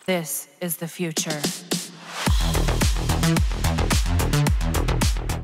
This is the future.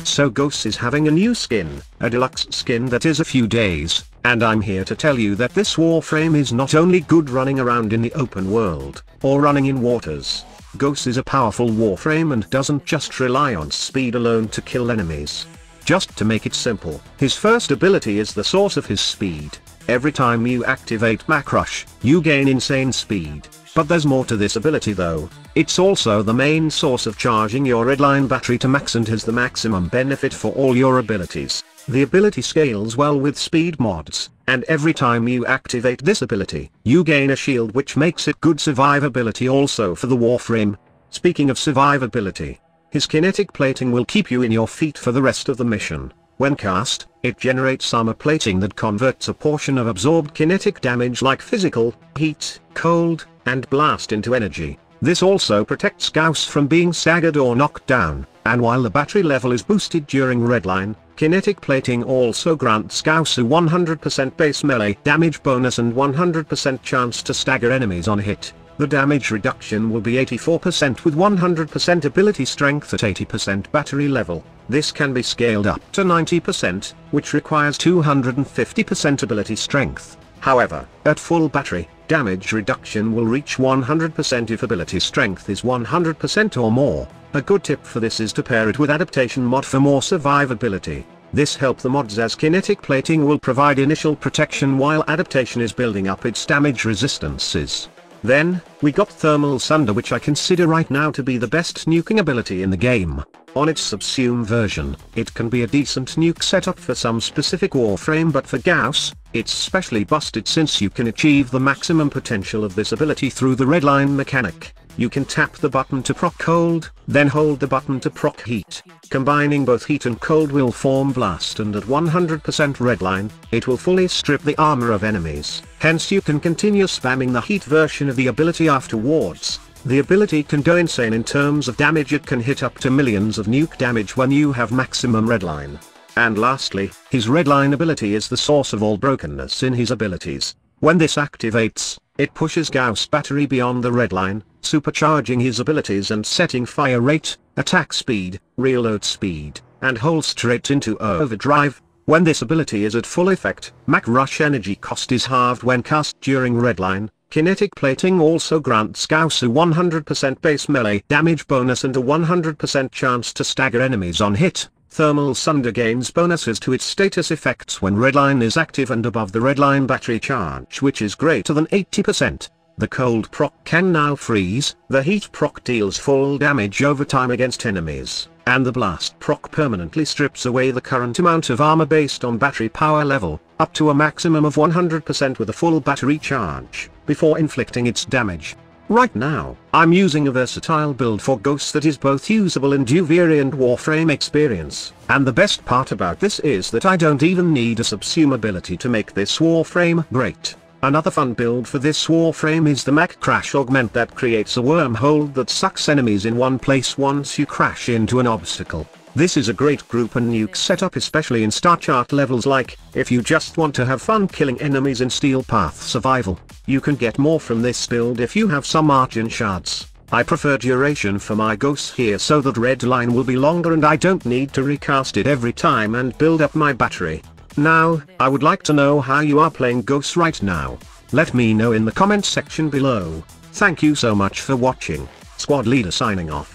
So Gauss is having a new skin, a deluxe skin that is a few days, and I'm here to tell you that this Warframe is not only good running around in the open world, or running in waters. Gauss is a powerful Warframe and doesn't just rely on speed alone to kill enemies. Just to make it simple, his first ability is the source of his speed. Every time you activate Mach Rush, you gain insane speed. But there's more to this ability though. It's also the main source of charging your redline battery to max and has the maximum benefit for all your abilities. The ability scales well with speed mods, and every time you activate this ability, you gain a shield which makes it good survivability also for the Warframe. Speaking of survivability, his kinetic plating will keep you in your feet for the rest of the mission. When cast, it generates armor plating that converts a portion of absorbed kinetic damage like physical, heat, cold, and blast into energy. This also protects Gauss from being staggered or knocked down, and while the battery level is boosted during redline, kinetic plating also grants Gauss a 100% base melee damage bonus and 100% chance to stagger enemies on hit. The damage reduction will be 84% with 100% ability strength at 80% battery level. This can be scaled up to 90%, which requires 250% ability strength. However, at full battery, damage reduction will reach 100% if ability strength is 100% or more. A good tip for this is to pair it with adaptation mod for more survivability. This helps the mods as kinetic plating will provide initial protection while adaptation is building up its damage resistances. Then, we got Thermal Sunder, which I consider right now to be the best nuking ability in the game. On its subsume version, it can be a decent nuke setup for some specific Warframe, but for Gauss, it's specially busted since you can achieve the maximum potential of this ability through the redline mechanic. You can tap the button to proc cold, then hold the button to proc heat. Combining both heat and cold will form blast, and at 100% redline, it will fully strip the armor of enemies. Hence you can continue spamming the heat version of the ability afterwards. The ability can go insane in terms of damage. It can hit up to millions of nuke damage when you have maximum redline. And lastly, his redline ability is the source of all brokenness in his abilities. When this activates, it pushes Gauss' battery beyond the redline, supercharging his abilities and setting fire rate, attack speed, reload speed, and holster it into overdrive. When this ability is at full effect, Mach Rush energy cost is halved when cast during redline. Kinetic plating also grants Gauss a 100% base melee damage bonus and a 100% chance to stagger enemies on hit. Thermal Sunder gains bonuses to its status effects when redline is active and above the redline battery charge, which is greater than 80%. The cold proc can now freeze, the heat proc deals full damage over time against enemies, and the blast proc permanently strips away the current amount of armor based on battery power level, up to a maximum of 100% with a full battery charge, before inflicting its damage. Right now, I'm using a versatile build for Gauss that is both usable in Duviri and Warframe experience, and the best part about this is that I don't even need a subsume ability to make this Warframe great. Another fun build for this Warframe is the Mach Crash augment that creates a wormhole that sucks enemies in one place once you crash into an obstacle. This is a great group and nuke setup, especially in star chart levels, like, if you just want to have fun killing enemies in Steel Path Survival. You can get more from this build if you have some Argent shards. I prefer duration for my Gauss here so that redline will be longer and I don't need to recast it every time and build up my battery. Now, I would like to know how you are playing Gauss right now. Let me know in the comments section below. Thank you so much for watching. Squad Leader signing off.